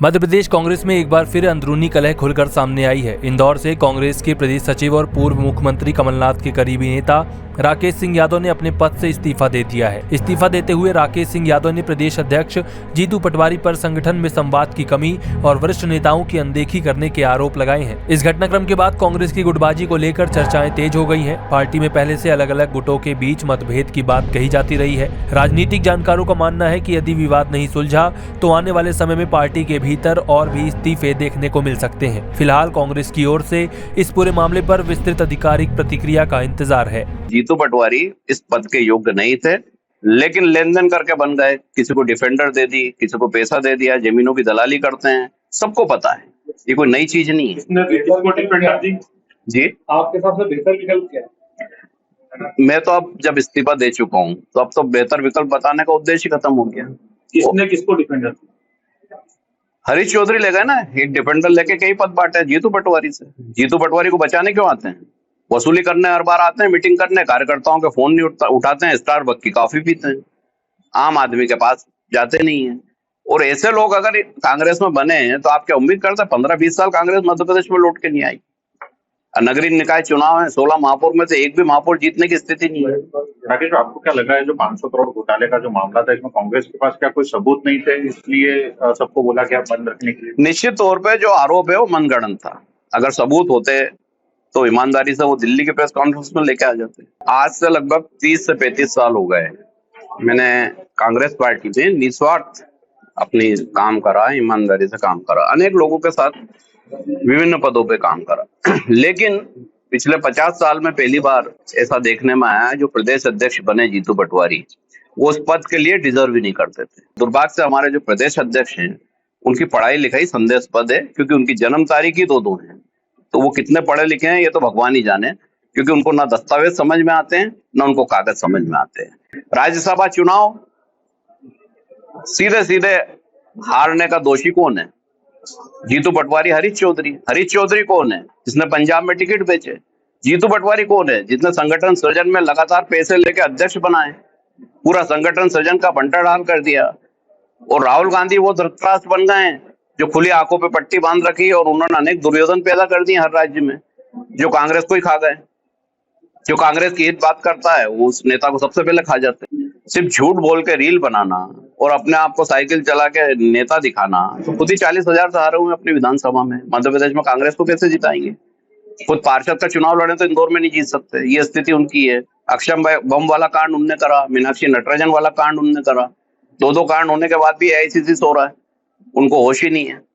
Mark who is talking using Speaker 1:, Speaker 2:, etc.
Speaker 1: मध्य प्रदेश कांग्रेस में एक बार फिर अंदरूनी कलह खुलकर सामने आई है। इंदौर से कांग्रेस के प्रदेश सचिव और पूर्व मुख्यमंत्री कमलनाथ के करीबी नेता राकेश सिंह यादव ने अपने पद से इस्तीफा दे दिया है। इस्तीफा देते हुए राकेश सिंह यादव ने प्रदेश अध्यक्ष जीतू पटवारी पर संगठन में संवाद की कमी और वरिष्ठ नेताओं की अनदेखी करने के आरोप लगाए हैं। इस घटनाक्रम के बाद कांग्रेस की गुटबाजी को लेकर चर्चाएं तेज हो गई हैं। पार्टी में पहले से अलग अलग गुटों के बीच मतभेद की बात कही जाती रही है। राजनीतिक जानकारों का मानना है कि यदि विवाद नहीं सुलझा तो आने वाले समय में पार्टी के भीतर और भी इस्तीफे देखने को मिल सकते हैं। फिलहाल कांग्रेस की ओर से इस पूरे मामले पर विस्तृत आधिकारिक प्रतिक्रिया का इंतजार है।
Speaker 2: जीतू पटवारी इस पद के योग्य नहीं थे, लेकिन लेन देन करके बन गए। किसी को डिफेंडर दे दी, किसी को पैसा दे दिया, जमीनों की दलाली करते हैं, सबको पता है। ये कोई नई चीज नहीं है। जी, आपके हिसाब से बेहतर विकल्प क्या है? मैं तो अब जब इस्तीफा दे चुका हूँ तो अब तो बेहतर विकल्प बताने का उद्देश्य खत्म हो गया।
Speaker 3: किसने किसको डिफेंडर?
Speaker 2: हरीश चौधरी ले गए ना, एक डिफेंडर लेके कई पद बांटे जीतू पटवारी से। जीतू पटवारी को बचाने क्यों आते हैं? वसूली करने हर बार आते हैं, मीटिंग करने, कार्यकर्ताओं के फोन नहीं उठाते हैं, स्टारबक्स की कॉफी पीते हैं, आम आदमी के पास जाते नहीं है। और ऐसे लोग अगर कांग्रेस में बने हैं तो आप क्या उम्मीद करते हैं 15-20 साल कांग्रेस मध्य प्रदेश में लौट के नहीं आई? नगरीय निकाय चुनाव है, 16 महापौर में से एक भी महापौर जीतने की स्थिति नहीं है।
Speaker 3: राकेश, आपको क्या लगा है जो 500 करोड़ घोटाले का जो मामला था, इसमें कांग्रेस के पास क्या कोई सबूत नहीं थे, इसलिए सबको बोला गया बंद रखने के लिए?
Speaker 2: निश्चित तौर पे जो आरोप है वो मनगढ़ंत था। अगर सबूत होते तो ईमानदारी से वो दिल्ली के प्रेस कॉन्फ्रेंस में लेके आ जाते। आज से लगभग 30 से 35 साल हो गए मैंने कांग्रेस पार्टी में निस्वार्थ अपनी काम करा, ईमानदारी से काम करा, अनेक लोगों के साथ विभिन्न पदों पे काम करा। लेकिन पिछले 50 साल में पहली बार ऐसा देखने में आया है जो प्रदेश अध्यक्ष बने जीतू पटवारी, वो उस पद के लिए डिजर्व ही नहीं करते थे। दुर्भाग्य से हमारे जो प्रदेश अध्यक्ष हैं उनकी पढ़ाई लिखाई संदेशपद है, क्योंकि उनकी जन्म तारीख ही दो है। तो वो कितने पढ़े लिखे हैं ये तो भगवान ही जाने, क्योंकि उनको ना दस्तावेज समझ में आते हैं ना उनको कागज समझ में आते हैं। राज्यसभा चुनाव सीधे सीधे हारने का दोषी कौन है? जीतू पटवारी, हरीश चौधरी। हरीश चौधरी कौन है? जिसने पंजाब में टिकट बेचे। जीतू पटवारी कौन है? जिसने संगठन सृजन में लगातार पैसे लेके अध्यक्ष बनाए, पूरा संगठन सृजन का बंटाढाल कर दिया। और राहुल गांधी वो धृतराष्ट्र बन गए हैं जो खुली आंखों पे पट्टी बांध रखी और उन्होंने अनेक दुर्योधन पैदा कर दिए हर राज्य में, जो कांग्रेस को ही खा गए। जो कांग्रेस की हित बात करता है वो उस नेता को सबसे पहले खा जाते हैं। सिर्फ झूठ बोल के रील बनाना और अपने आप को साइकिल चला के नेता दिखाना, तो खुद ही 40,000 से हारे हुए अपनी विधानसभा में। मध्य प्रदेश में कांग्रेस को कैसे जिताएंगे? खुद पार्षद का चुनाव लड़े तो इंदौर में नहीं जीत सकते। ये स्थिति उनकी है। अक्षम बम वाला कांड उनने करा, मीनाक्षी नटराजन वाला कांड उनने करा, दो कांड होने के बाद भी AICC सो रहा है, उनको होश ही नहीं है।